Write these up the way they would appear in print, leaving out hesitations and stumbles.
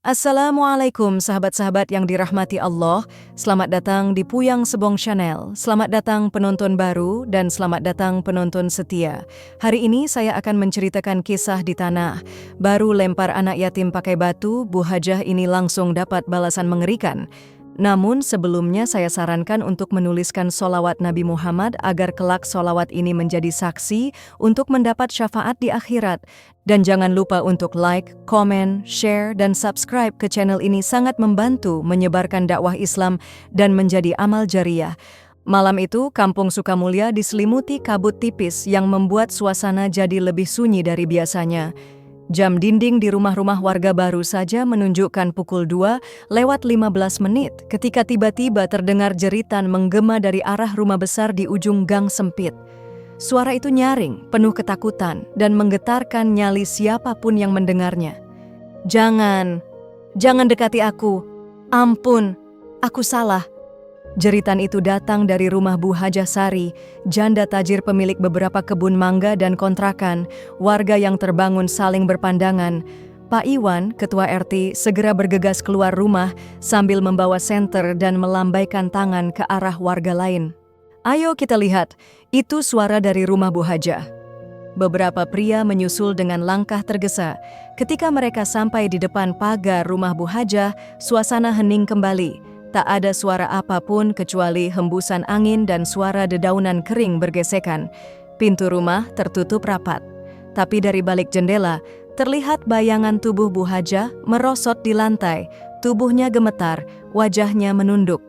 Assalamualaikum sahabat-sahabat yang dirahmati Allah. Selamat datang di Puyang Sebong Channel. Selamat datang penonton baru dan selamat datang penonton setia. Hari ini saya akan menceritakan kisah di tanah. Baru lempar anak yatim pakai batu, Bu Hajah ini langsung dapat balasan mengerikan. Namun sebelumnya saya sarankan untuk menuliskan sholawat Nabi Muhammad agar kelak sholawat ini menjadi saksi untuk mendapat syafaat di akhirat. Dan jangan lupa untuk like, komen, share, dan subscribe ke channel ini sangat membantu menyebarkan dakwah Islam dan menjadi amal jariah. Malam itu, Kampung Sukamulya diselimuti kabut tipis yang membuat suasana jadi lebih sunyi dari biasanya. Jam dinding di rumah-rumah warga baru saja menunjukkan pukul 2:15 ketika tiba-tiba terdengar jeritan menggema dari arah rumah besar di ujung gang sempit. Suara itu nyaring, penuh ketakutan, dan menggetarkan nyali siapapun yang mendengarnya. Jangan dekati aku. Ampun, aku salah. Jeritan itu datang dari rumah Bu Hajah Sari, janda tajir pemilik beberapa kebun mangga dan kontrakan. Warga yang terbangun saling berpandangan. Pak Iwan, ketua RT, segera bergegas keluar rumah sambil membawa senter dan melambaikan tangan ke arah warga lain. Ayo kita lihat, itu suara dari rumah Bu Hajah. Beberapa pria menyusul dengan langkah tergesa. Ketika mereka sampai di depan pagar rumah Bu Hajah, suasana hening kembali. Tak ada suara apapun kecuali hembusan angin dan suara dedaunan kering bergesekan. Pintu rumah tertutup rapat. Tapi dari balik jendela, terlihat bayangan tubuh Bu Hajah merosot di lantai. Tubuhnya gemetar, wajahnya menunduk.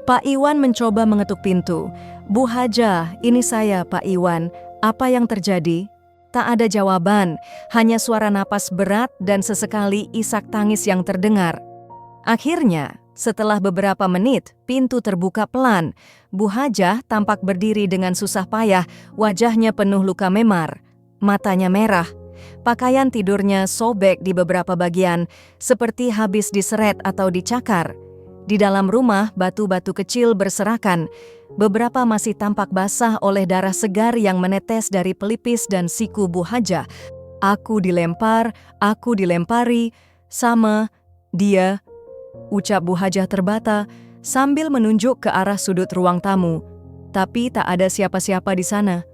Pak Iwan mencoba mengetuk pintu. Bu Hajah, ini saya Pak Iwan. Apa yang terjadi? Tak ada jawaban, hanya suara napas berat dan sesekali isak tangis yang terdengar. Akhirnya, setelah beberapa menit, pintu terbuka pelan. Bu Hajah tampak berdiri dengan susah payah, wajahnya penuh luka memar. Matanya merah. Pakaian tidurnya sobek di beberapa bagian, seperti habis diseret atau dicakar. Di dalam rumah, batu-batu kecil berserakan. Beberapa masih tampak basah oleh darah segar yang menetes dari pelipis dan siku Bu Hajah. Aku dilempari, sama dia, ucap Bu Hajah terbata sambil menunjuk ke arah sudut ruang tamu. Tapi tak ada siapa-siapa di sana.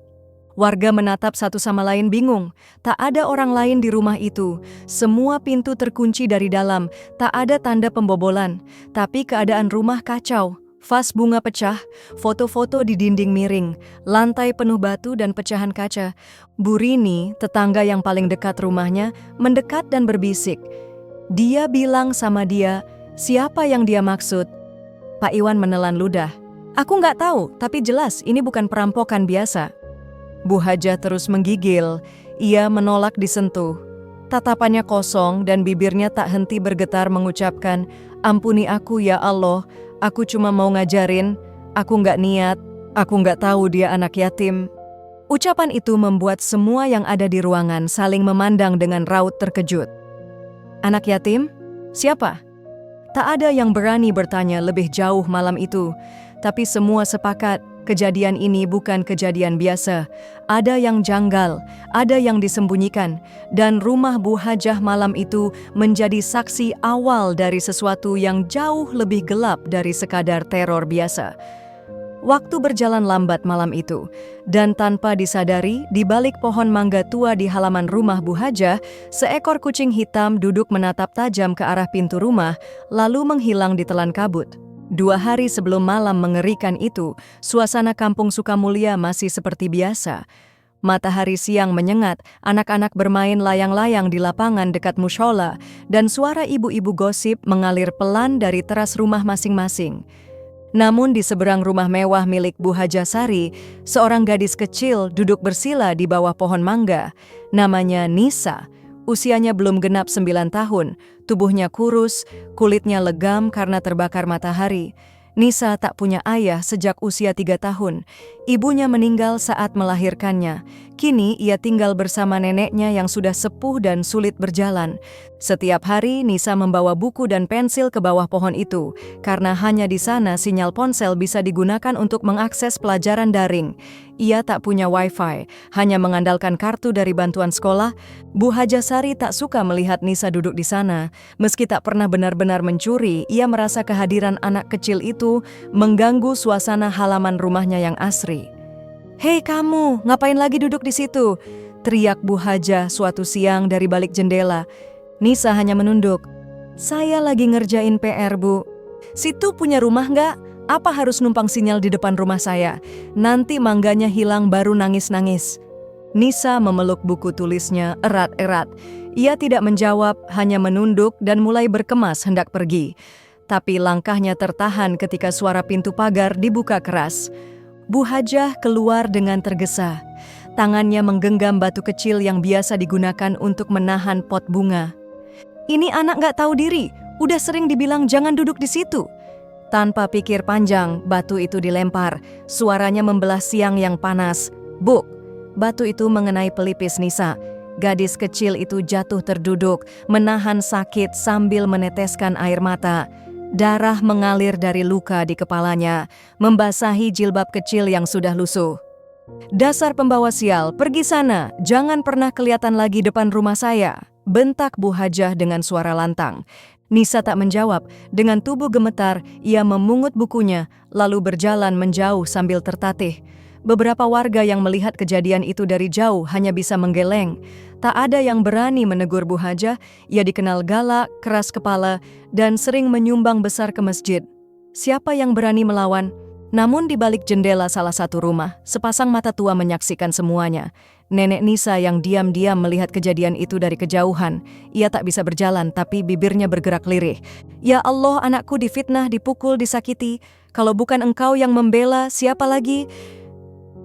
Warga menatap satu sama lain bingung. Tak ada orang lain di rumah itu. Semua pintu terkunci dari dalam. Tak ada tanda pembobolan. Tapi keadaan rumah kacau. Vas bunga pecah, foto-foto di dinding miring, lantai penuh batu dan pecahan kaca. Bu Rini, tetangga yang paling dekat rumahnya, mendekat dan berbisik. Dia bilang sama dia, siapa yang dia maksud? Pak Iwan menelan ludah. Aku nggak tahu, tapi jelas ini bukan perampokan biasa. Bu Hajah terus menggigil. Ia menolak disentuh. Tatapannya kosong dan bibirnya tak henti bergetar mengucapkan, ampuni aku ya Allah, aku cuma mau ngajarin, aku nggak niat, aku nggak tahu dia anak yatim. Ucapan itu membuat semua yang ada di ruangan saling memandang dengan raut terkejut. Anak yatim? Siapa? Tak ada yang berani bertanya lebih jauh malam itu, tapi semua sepakat kejadian ini bukan kejadian biasa. Ada yang janggal, ada yang disembunyikan, dan rumah Bu Hajah malam itu menjadi saksi awal dari sesuatu yang jauh lebih gelap dari sekadar teror biasa. Waktu berjalan lambat malam itu, dan tanpa disadari, di balik pohon mangga tua di halaman rumah Bu Hajah, seekor kucing hitam duduk menatap tajam ke arah pintu rumah, lalu menghilang di telan kabut. 2 hari sebelum malam mengerikan itu, suasana Kampung Sukamulya masih seperti biasa. Matahari siang menyengat, anak-anak bermain layang-layang di lapangan dekat mushola, dan suara ibu-ibu gosip mengalir pelan dari teras rumah masing-masing. Namun di seberang rumah mewah milik Bu Hajah Sari, seorang gadis kecil duduk bersila di bawah pohon mangga. Namanya Nisa. Usianya belum genap 9 tahun, tubuhnya kurus, kulitnya legam karena terbakar matahari. Nisa tak punya ayah sejak usia 3 tahun. Ibunya meninggal saat melahirkannya. Kini ia tinggal bersama neneknya yang sudah sepuh dan sulit berjalan. Setiap hari Nisa membawa buku dan pensil ke bawah pohon itu, karena hanya di sana sinyal ponsel bisa digunakan untuk mengakses pelajaran daring. Ia tak punya wifi, hanya mengandalkan kartu dari bantuan sekolah. Bu Hajasari tak suka melihat Nisa duduk di sana. Meski tak pernah benar-benar mencuri, ia merasa kehadiran anak kecil itu mengganggu suasana halaman rumahnya yang asri. "Hei kamu, ngapain lagi duduk di situ?" teriak Bu Haja suatu siang dari balik jendela. Nisa hanya menunduk. "Saya lagi ngerjain PR, Bu." "Situ punya rumah nggak? Apa harus numpang sinyal di depan rumah saya? Nanti mangganya hilang baru nangis-nangis." Nisa memeluk buku tulisnya erat-erat. Ia tidak menjawab, hanya menunduk dan mulai berkemas hendak pergi. Tapi langkahnya tertahan ketika suara pintu pagar dibuka keras. Bu Hajah keluar dengan tergesa. Tangannya menggenggam batu kecil yang biasa digunakan untuk menahan pot bunga. "Ini anak gak tahu diri, udah sering dibilang jangan duduk di situ." Tanpa pikir panjang, batu itu dilempar. Suaranya membelah siang yang panas. "Buk!" Batu itu mengenai pelipis Nisa. Gadis kecil itu jatuh terduduk, menahan sakit sambil meneteskan air mata. Darah mengalir dari luka di kepalanya, membasahi jilbab kecil yang sudah lusuh. "Dasar pembawa sial, pergi sana, jangan pernah kelihatan lagi depan rumah saya," bentak Bu Hajah dengan suara lantang. Nisa tak menjawab, dengan tubuh gemetar ia memungut bukunya, lalu berjalan menjauh sambil tertatih. Beberapa warga yang melihat kejadian itu dari jauh hanya bisa menggeleng. Tak ada yang berani menegur Bu Hajah. Ia dikenal galak, keras kepala, dan sering menyumbang besar ke masjid. Siapa yang berani melawan? Namun di balik jendela salah satu rumah, sepasang mata tua menyaksikan semuanya. Nenek Nisa yang diam-diam melihat kejadian itu dari kejauhan. Ia tak bisa berjalan, tapi bibirnya bergerak lirih. "Ya Allah, anakku difitnah, dipukul, disakiti. Kalau bukan engkau yang membela, siapa lagi?"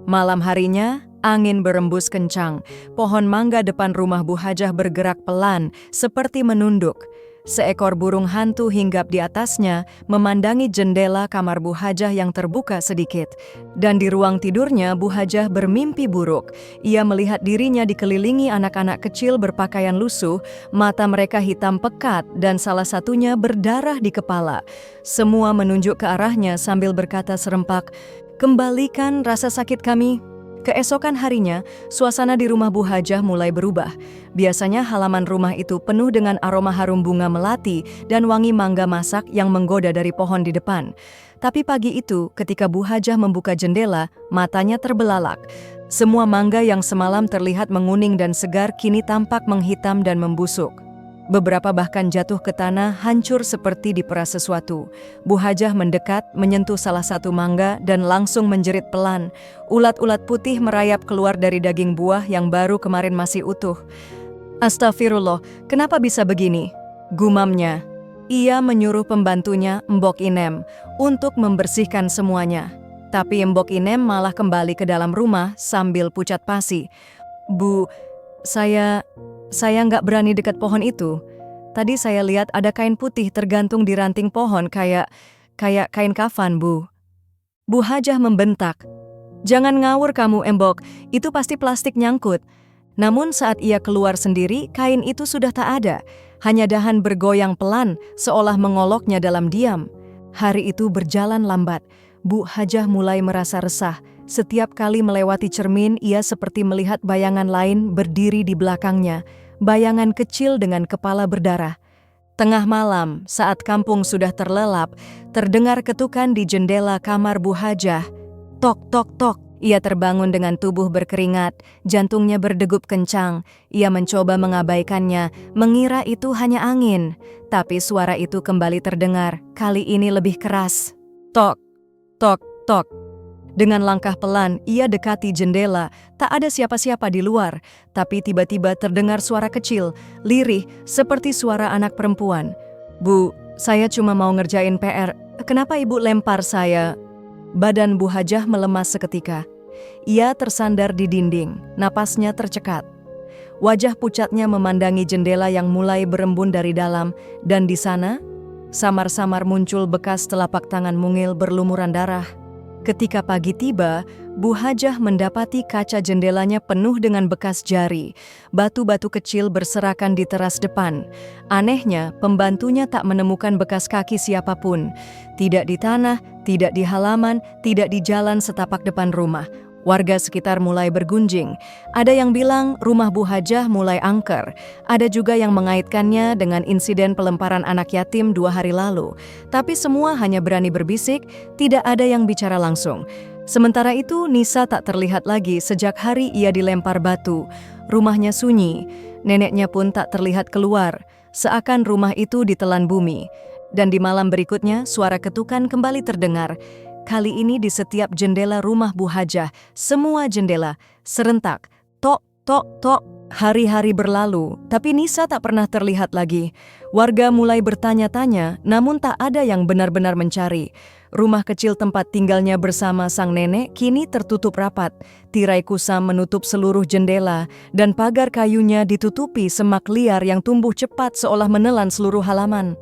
Malam harinya, angin berembus kencang. Pohon mangga depan rumah Bu Hajah bergerak pelan, seperti menunduk. Seekor burung hantu hinggap di atasnya, memandangi jendela kamar Bu Hajah yang terbuka sedikit. Dan di ruang tidurnya, Bu Hajah bermimpi buruk. Ia melihat dirinya dikelilingi anak-anak kecil berpakaian lusuh, mata mereka hitam pekat dan salah satunya berdarah di kepala. Semua menunjuk ke arahnya sambil berkata serempak, "Kembalikan rasa sakit kami." Keesokan harinya, suasana di rumah Bu Hajah mulai berubah. Biasanya halaman rumah itu penuh dengan aroma harum bunga melati dan wangi mangga masak yang menggoda dari pohon di depan. Tapi pagi itu, ketika Bu Hajah membuka jendela, matanya terbelalak. Semua mangga yang semalam terlihat menguning dan segar kini tampak menghitam dan membusuk. Beberapa bahkan jatuh ke tanah, hancur seperti diperas sesuatu. Bu Hajah mendekat, menyentuh salah satu mangga dan langsung menjerit pelan. Ulat-ulat putih merayap keluar dari daging buah yang baru kemarin masih utuh. "Astagfirullah, kenapa bisa begini?" gumamnya. Ia menyuruh pembantunya, Mbok Inem, untuk membersihkan semuanya. Tapi Mbok Inem malah kembali ke dalam rumah sambil pucat pasi. "Bu, Saya nggak berani dekat pohon itu. Tadi saya lihat ada kain putih tergantung di ranting pohon kayak kain kafan, Bu." Bu Hajah membentak. "Jangan ngawur kamu, Embok, itu pasti plastik nyangkut." Namun saat ia keluar sendiri, kain itu sudah tak ada. Hanya dahan bergoyang pelan, seolah mengoloknya dalam diam. Hari itu berjalan lambat. Bu Hajah mulai merasa resah. Setiap kali melewati cermin, ia seperti melihat bayangan lain berdiri di belakangnya. Bayangan kecil dengan kepala berdarah. Tengah malam, saat kampung sudah terlelap, terdengar ketukan di jendela kamar Bu Hajah. Tok, tok, tok. Ia terbangun dengan tubuh berkeringat, jantungnya berdegup kencang. Ia mencoba mengabaikannya, mengira itu hanya angin. Tapi suara itu kembali terdengar, kali ini lebih keras. Tok, tok, tok. Dengan langkah pelan, ia dekati jendela. Tak ada siapa-siapa di luar, tapi tiba-tiba terdengar suara kecil, lirih, seperti suara anak perempuan. "Bu, saya cuma mau ngerjain PR. Kenapa Ibu lempar saya?" Badan Bu Hajah melemas seketika. Ia tersandar di dinding, napasnya tercekat. Wajah pucatnya memandangi jendela yang mulai berembun dari dalam, dan di sana, samar-samar muncul bekas telapak tangan mungil berlumuran darah. Ketika pagi tiba, Bu Hajah mendapati kaca jendelanya penuh dengan bekas jari. Batu-batu kecil berserakan di teras depan. Anehnya, pembantunya tak menemukan bekas kaki siapapun. Tidak di tanah, tidak di halaman, tidak di jalan setapak depan rumah. Warga sekitar mulai bergunjing. Ada yang bilang rumah Bu Hajah mulai angker. Ada juga yang mengaitkannya dengan insiden pelemparan anak yatim 2 hari lalu. Tapi semua hanya berani berbisik, tidak ada yang bicara langsung. Sementara itu, Nisa tak terlihat lagi sejak hari ia dilempar batu. Rumahnya sunyi, neneknya pun tak terlihat keluar, seakan rumah itu ditelan bumi. Dan di malam berikutnya, suara ketukan kembali terdengar. Kali ini di setiap jendela rumah Bu Hajah, semua jendela, serentak, tok, tok, tok. Hari-hari berlalu, tapi Nisa tak pernah terlihat lagi. Warga mulai bertanya-tanya, namun tak ada yang benar-benar mencari. Rumah kecil tempat tinggalnya bersama sang nenek kini tertutup rapat. Tirai kusam menutup seluruh jendela, dan pagar kayunya ditutupi semak liar yang tumbuh cepat seolah menelan seluruh halaman.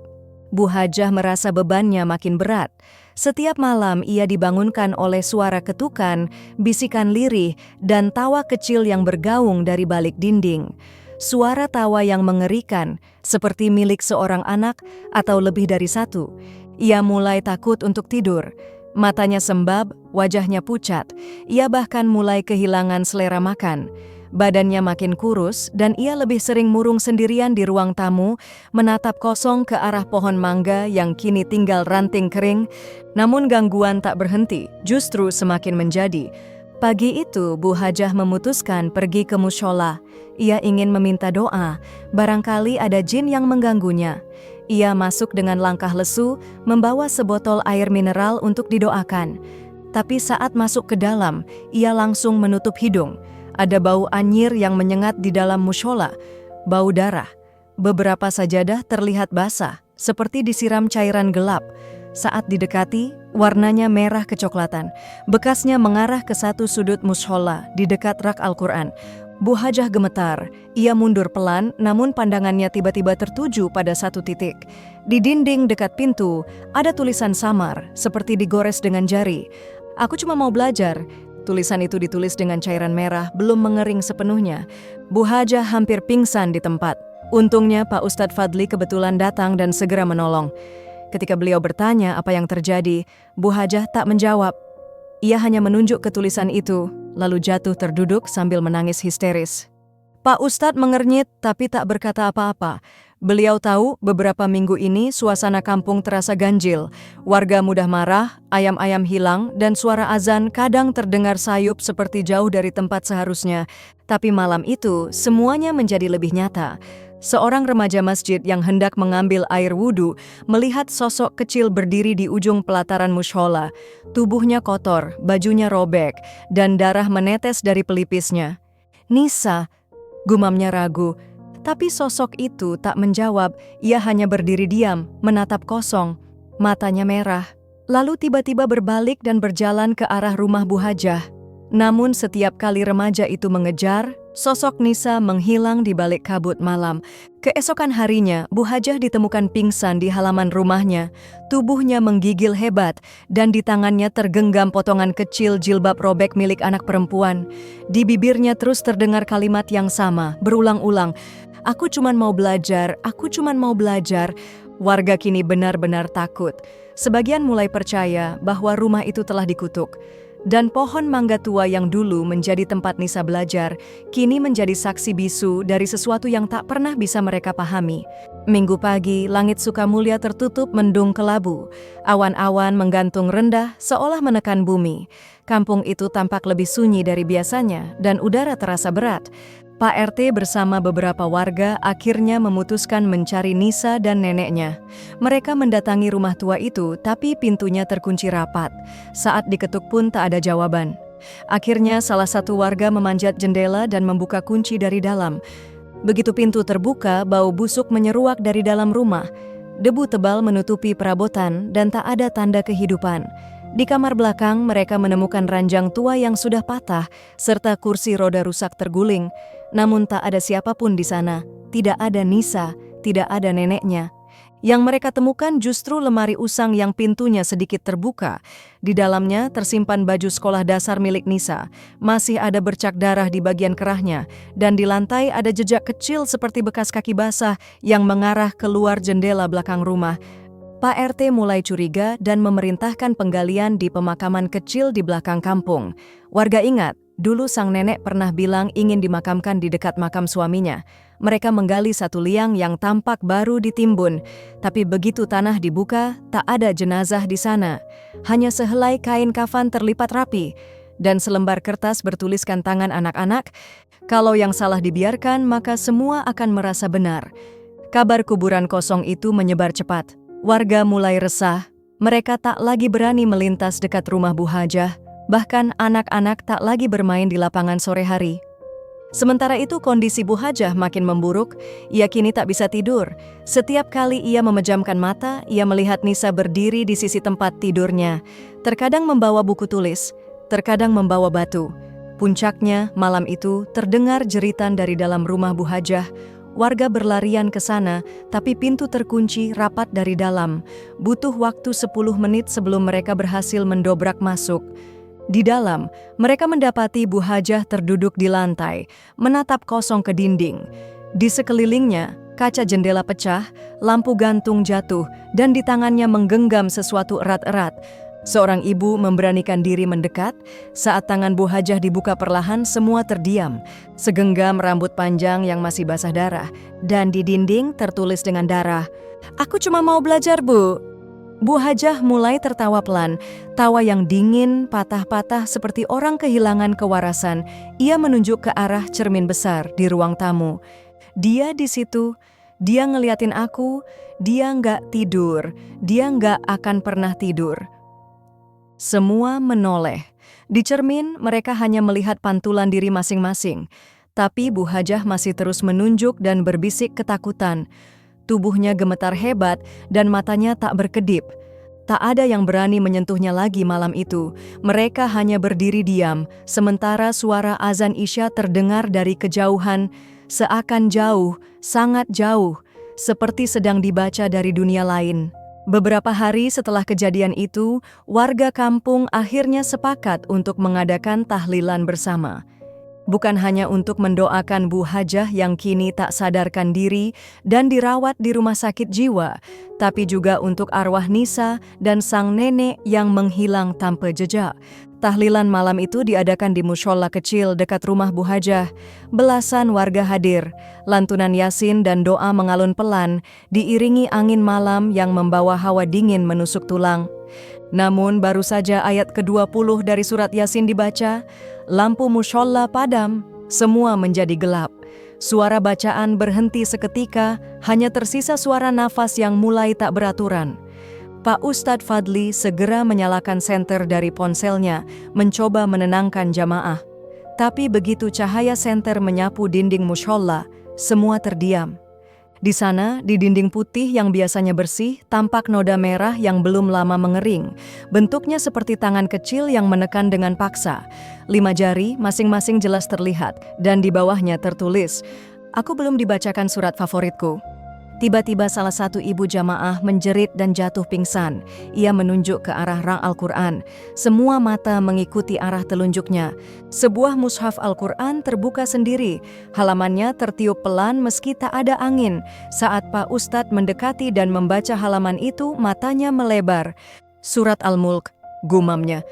Bu Hajah merasa bebannya makin berat. Setiap malam ia dibangunkan oleh suara ketukan, bisikan lirih, dan tawa kecil yang bergaung dari balik dinding. Suara tawa yang mengerikan, seperti milik seorang anak atau lebih dari satu. Ia mulai takut untuk tidur. Matanya sembab, wajahnya pucat. Ia bahkan mulai kehilangan selera makan. Badannya makin kurus dan ia lebih sering murung sendirian di ruang tamu, menatap kosong ke arah pohon mangga yang kini tinggal ranting kering. Namun gangguan tak berhenti, justru semakin menjadi. Pagi itu Bu Hajah memutuskan pergi ke mushola. Ia ingin meminta doa, barangkali ada jin yang mengganggunya. Ia masuk dengan langkah lesu, membawa sebotol air mineral untuk didoakan. Tapi saat masuk ke dalam, ia langsung menutup hidung. Ada bau anyir yang menyengat di dalam mushola, bau darah. Beberapa sajadah terlihat basah, seperti disiram cairan gelap. Saat didekati, warnanya merah kecoklatan. Bekasnya mengarah ke satu sudut mushola di dekat rak Al-Quran. Bu Hajah gemetar. Ia mundur pelan, namun pandangannya tiba-tiba tertuju pada satu titik. Di dinding dekat pintu, ada tulisan samar, seperti digores dengan jari. "Aku cuma mau belajar." Tulisan itu ditulis dengan cairan merah, belum mengering sepenuhnya. Bu Hajah hampir pingsan di tempat. Untungnya Pak Ustadz Fadli kebetulan datang dan segera menolong. Ketika beliau bertanya apa yang terjadi, Bu Hajah tak menjawab. Ia hanya menunjuk ke tulisan itu, lalu jatuh terduduk sambil menangis histeris. Pak Ustadz mengernyit tapi tak berkata apa-apa. Beliau tahu beberapa minggu ini suasana kampung terasa ganjil. Warga mudah marah, ayam-ayam hilang, dan suara azan kadang terdengar sayup seperti jauh dari tempat seharusnya. Tapi malam itu, semuanya menjadi lebih nyata. Seorang remaja masjid yang hendak mengambil air wudhu melihat sosok kecil berdiri di ujung pelataran mushola. Tubuhnya kotor, bajunya robek, dan darah menetes dari pelipisnya. "Nisa," gumamnya ragu. Tapi sosok itu tak menjawab, ia hanya berdiri diam, menatap kosong. Matanya merah. Lalu tiba-tiba berbalik dan berjalan ke arah rumah Bu Hajah. Namun setiap kali remaja itu mengejar, sosok Nisa menghilang di balik kabut malam. Keesokan harinya, Bu Hajah ditemukan pingsan di halaman rumahnya. Tubuhnya menggigil hebat, dan di tangannya tergenggam potongan kecil jilbab robek milik anak perempuan. Di bibirnya terus terdengar kalimat yang sama, berulang-ulang. "Aku cuman mau belajar, aku cuman mau belajar." Warga kini benar-benar takut. Sebagian mulai percaya bahwa rumah itu telah dikutuk. Dan pohon mangga tua yang dulu menjadi tempat Nisa belajar, kini menjadi saksi bisu dari sesuatu yang tak pernah bisa mereka pahami. Minggu pagi, langit Sukamulya tertutup mendung kelabu. Awan-awan menggantung rendah seolah menekan bumi. Kampung itu tampak lebih sunyi dari biasanya dan udara terasa berat. Pak RT bersama beberapa warga akhirnya memutuskan mencari Nisa dan neneknya. Mereka mendatangi rumah tua itu, tapi pintunya terkunci rapat. Saat diketuk pun tak ada jawaban. Akhirnya salah satu warga memanjat jendela dan membuka kunci dari dalam. Begitu pintu terbuka, bau busuk menyeruak dari dalam rumah. Debu tebal menutupi perabotan dan tak ada tanda kehidupan. Di kamar belakang, mereka menemukan ranjang tua yang sudah patah, serta kursi roda rusak terguling. Namun tak ada siapapun di sana, tidak ada Nisa, tidak ada neneknya. Yang mereka temukan justru lemari usang yang pintunya sedikit terbuka. Di dalamnya tersimpan baju sekolah dasar milik Nisa. Masih ada bercak darah di bagian kerahnya, dan di lantai ada jejak kecil seperti bekas kaki basah yang mengarah keluar jendela belakang rumah. Pak RT mulai curiga dan memerintahkan penggalian di pemakaman kecil di belakang kampung. Warga ingat, dulu sang nenek pernah bilang ingin dimakamkan di dekat makam suaminya. Mereka menggali satu liang yang tampak baru ditimbun, tapi begitu tanah dibuka, tak ada jenazah di sana. Hanya sehelai kain kafan terlipat rapi, dan selembar kertas bertuliskan tangan anak-anak. Kalau yang salah dibiarkan, maka semua akan merasa benar. Kabar kuburan kosong itu menyebar cepat. Warga mulai resah. Mereka tak lagi berani melintas dekat rumah Bu Hajah. Bahkan anak-anak tak lagi bermain di lapangan sore hari. Sementara itu kondisi Bu Hajah makin memburuk. Ia kini tak bisa tidur. Setiap kali ia memejamkan mata, ia melihat Nisa berdiri di sisi tempat tidurnya. Terkadang membawa buku tulis, terkadang membawa batu. Puncaknya, malam itu terdengar jeritan dari dalam rumah Bu Hajah. Warga berlarian ke sana, tapi pintu terkunci rapat dari dalam. Butuh waktu 10 menit sebelum mereka berhasil mendobrak masuk. Di dalam, mereka mendapati Bu Hajah terduduk di lantai, menatap kosong ke dinding. Di sekelilingnya, kaca jendela pecah, lampu gantung jatuh, dan di tangannya menggenggam sesuatu erat-erat. Seorang ibu memberanikan diri mendekat. Saat tangan Bu Hajah dibuka perlahan, semua terdiam. Segenggam rambut panjang yang masih basah darah, dan di dinding tertulis dengan darah, "Aku cuma mau belajar, Bu." Bu Hajah mulai tertawa pelan, tawa yang dingin, patah-patah seperti orang kehilangan kewarasan. Ia menunjuk ke arah cermin besar di ruang tamu. Dia di situ, dia ngeliatin aku, dia nggak tidur, dia nggak akan pernah tidur. Semua menoleh. Di cermin, mereka hanya melihat pantulan diri masing-masing. Tapi Bu Hajah masih terus menunjuk dan berbisik ketakutan. Tubuhnya gemetar hebat dan matanya tak berkedip. Tak ada yang berani menyentuhnya lagi malam itu. Mereka hanya berdiri diam, sementara suara azan Isya terdengar dari kejauhan, seakan jauh, sangat jauh, seperti sedang dibaca dari dunia lain. Beberapa hari setelah kejadian itu, warga kampung akhirnya sepakat untuk mengadakan tahlilan bersama. Bukan hanya untuk mendoakan Bu Hajah yang kini tak sadarkan diri dan dirawat di rumah sakit jiwa, tapi juga untuk arwah Nisa dan sang nenek yang menghilang tanpa jejak. Tahlilan malam itu diadakan di mushola kecil dekat rumah Bu Hajah. Belasan warga hadir. Lantunan Yasin dan doa mengalun pelan, diiringi angin malam yang membawa hawa dingin menusuk tulang. Namun baru saja ayat ke-20 dari surat Yasin dibaca, lampu mushola padam, semua menjadi gelap. Suara bacaan berhenti seketika, hanya tersisa suara nafas yang mulai tak beraturan. Pak Ustadz Fadli segera menyalakan senter dari ponselnya, mencoba menenangkan jamaah. Tapi begitu cahaya senter menyapu dinding mushola, semua terdiam. Di sana, di dinding putih yang biasanya bersih, tampak noda merah yang belum lama mengering. Bentuknya seperti tangan kecil yang menekan dengan paksa. 5 jari masing-masing jelas terlihat, dan di bawahnya tertulis, "Aku belum dibacakan surat favoritku." Tiba-tiba salah satu ibu jamaah menjerit dan jatuh pingsan. Ia menunjuk ke arah rak Al-Quran. Semua mata mengikuti arah telunjuknya. Sebuah mushaf Al-Quran terbuka sendiri. Halamannya tertiup pelan meski tak ada angin. Saat Pak Ustadz mendekati dan membaca halaman itu, matanya melebar. "Surat Al-Mulk," gumamnya.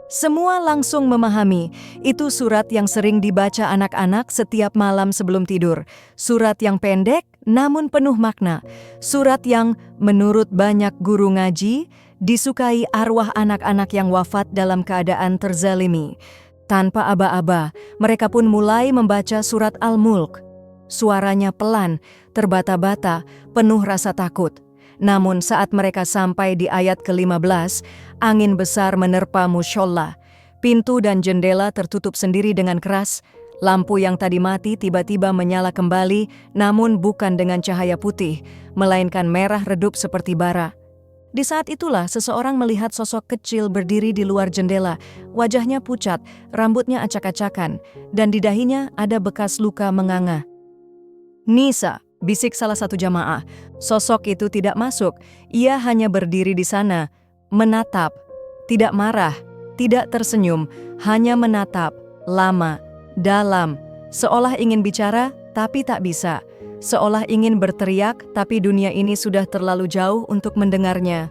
Semua langsung memahami, itu surat yang sering dibaca anak-anak setiap malam sebelum tidur. Surat yang pendek, namun penuh makna. Surat yang, menurut banyak guru ngaji, disukai arwah anak-anak yang wafat dalam keadaan terzalimi. Tanpa aba-aba, mereka pun mulai membaca surat Al-Mulk. Suaranya pelan, terbata-bata, penuh rasa takut. Namun saat mereka sampai di ayat ke-15, angin besar menerpa mushola. Pintu dan jendela tertutup sendiri dengan keras. Lampu yang tadi mati tiba-tiba menyala kembali, namun bukan dengan cahaya putih, melainkan merah redup seperti bara. Di saat itulah seseorang melihat sosok kecil berdiri di luar jendela. Wajahnya pucat, rambutnya acak-acakan, dan di dahinya ada bekas luka menganga. "Nisa," bisik salah satu jamaah. Sosok itu tidak masuk, ia hanya berdiri di sana, menatap, tidak marah, tidak tersenyum, hanya menatap, lama, dalam, seolah ingin bicara tapi tak bisa, seolah ingin berteriak tapi dunia ini sudah terlalu jauh untuk mendengarnya.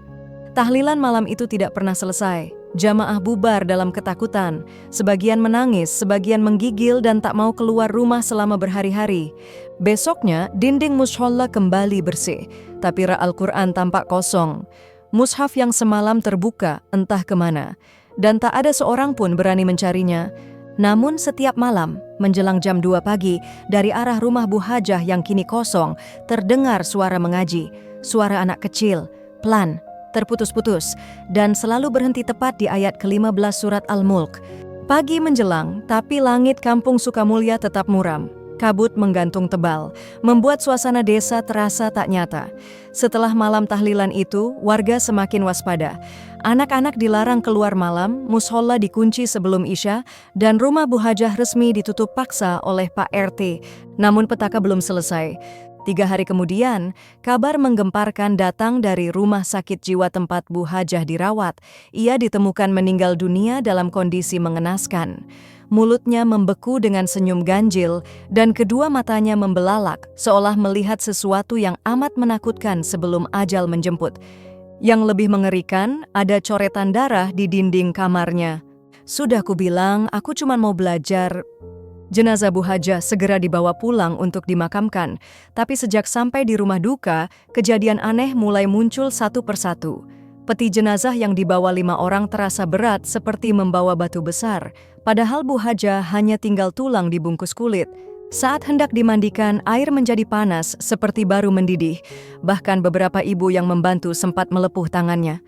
Tahlilan malam itu tidak pernah selesai. Jamaah bubar dalam ketakutan. Sebagian menangis, sebagian menggigil dan tak mau keluar rumah selama berhari-hari. Besoknya, dinding musholla kembali bersih, tapi rak Al-Quran tampak kosong. Mushaf yang semalam terbuka, entah kemana. Dan tak ada seorang pun berani mencarinya. Namun setiap malam, menjelang jam 2 pagi, dari arah rumah Bu Hajah yang kini kosong, terdengar suara mengaji, suara anak kecil, pelan, terputus-putus, dan selalu berhenti tepat di ayat ke-15 surat Al-Mulk. Pagi menjelang, tapi langit kampung Sukamulya tetap muram. Kabut menggantung tebal, membuat suasana desa terasa tak nyata. Setelah malam tahlilan itu, warga semakin waspada. Anak-anak dilarang keluar malam, musholla dikunci sebelum Isya, dan rumah Bu Hajah resmi ditutup paksa oleh Pak RT. Namun petaka belum selesai. 3 hari kemudian, kabar menggemparkan datang dari rumah sakit jiwa tempat Bu Hajah dirawat. Ia ditemukan meninggal dunia dalam kondisi mengenaskan. Mulutnya membeku dengan senyum ganjil, dan kedua matanya membelalak, seolah melihat sesuatu yang amat menakutkan sebelum ajal menjemput. Yang lebih mengerikan, ada coretan darah di dinding kamarnya. "Sudah kubilang, aku cuma mau belajar." Jenazah Bu Hajah segera dibawa pulang untuk dimakamkan, tapi sejak sampai di rumah duka, kejadian aneh mulai muncul satu persatu. Peti jenazah yang dibawa 5 orang terasa berat seperti membawa batu besar, padahal Bu Hajah hanya tinggal tulang dibungkus kulit. Saat hendak dimandikan, air menjadi panas seperti baru mendidih, bahkan beberapa ibu yang membantu sempat melepuh tangannya.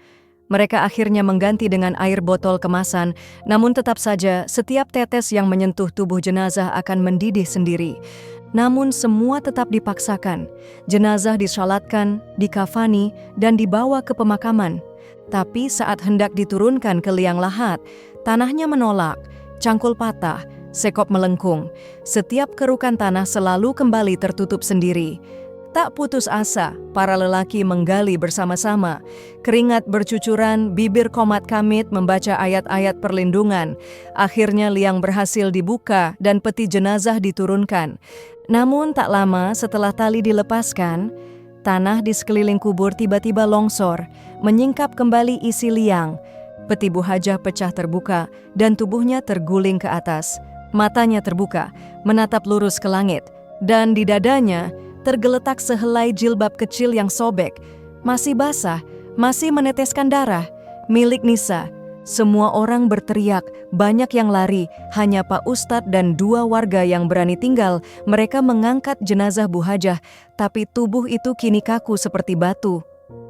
Mereka akhirnya mengganti dengan air botol kemasan, namun tetap saja setiap tetes yang menyentuh tubuh jenazah akan mendidih sendiri. Namun semua tetap dipaksakan. Jenazah disalatkan, dikafani, dan dibawa ke pemakaman. Tapi saat hendak diturunkan ke liang lahat, tanahnya menolak, cangkul patah, sekop melengkung. Setiap kerukan tanah selalu kembali tertutup sendiri. Tak putus asa, para lelaki menggali bersama-sama. Keringat bercucuran, bibir komat kamit membaca ayat-ayat perlindungan. Akhirnya liang berhasil dibuka dan peti jenazah diturunkan. Namun tak lama setelah tali dilepaskan, tanah di sekeliling kubur tiba-tiba longsor, menyingkap kembali isi liang. Peti Bu Hajah pecah terbuka dan tubuhnya terguling ke atas. Matanya terbuka, menatap lurus ke langit, dan di dadanya tergeletak sehelai jilbab kecil yang sobek, masih basah, masih meneteskan darah, milik Nisa. Semua orang berteriak, banyak yang lari, hanya Pak Ustadz dan 2 warga yang berani tinggal. Mereka mengangkat jenazah Bu Hajah, tapi tubuh itu kini kaku seperti batu.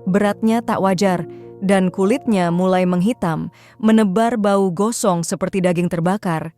Beratnya tak wajar, dan kulitnya mulai menghitam, menebar bau gosong seperti daging terbakar.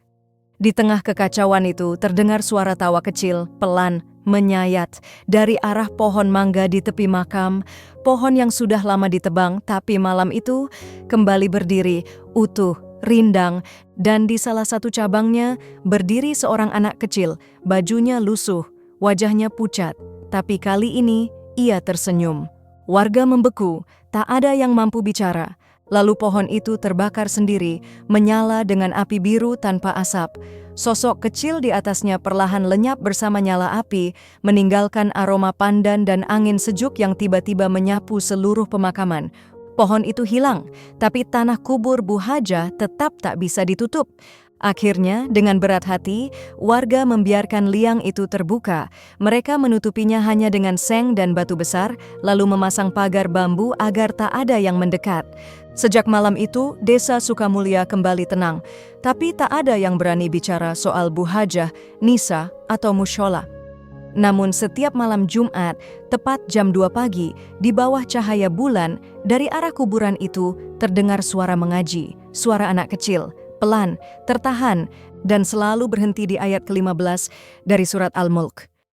Di tengah kekacauan itu terdengar suara tawa kecil, pelan, menyayat dari arah pohon mangga di tepi makam, pohon yang sudah lama ditebang tapi malam itu kembali berdiri, utuh, rindang, dan di salah satu cabangnya berdiri seorang anak kecil, bajunya lusuh, wajahnya pucat, tapi kali ini ia tersenyum. Warga membeku, tak ada yang mampu bicara. Lalu pohon itu terbakar sendiri, menyala dengan api biru tanpa asap. Sosok kecil di atasnya perlahan lenyap bersama nyala api, meninggalkan aroma pandan dan angin sejuk yang tiba-tiba menyapu seluruh pemakaman. Pohon itu hilang, tapi tanah kubur Bu Hajah tetap tak bisa ditutup. Akhirnya, dengan berat hati, warga membiarkan liang itu terbuka. Mereka menutupinya hanya dengan seng dan batu besar, lalu memasang pagar bambu agar tak ada yang mendekat. Sejak malam itu, desa Sukamulya kembali tenang, tapi tak ada yang berani bicara soal Bu Hajah, Nisa, atau mushola. Namun setiap malam Jumat, tepat jam 2 pagi, di bawah cahaya bulan, dari arah kuburan itu terdengar suara mengaji, suara anak kecil, pelan, tertahan, dan selalu berhenti di ayat ke-15 dari surat Al-Mulk.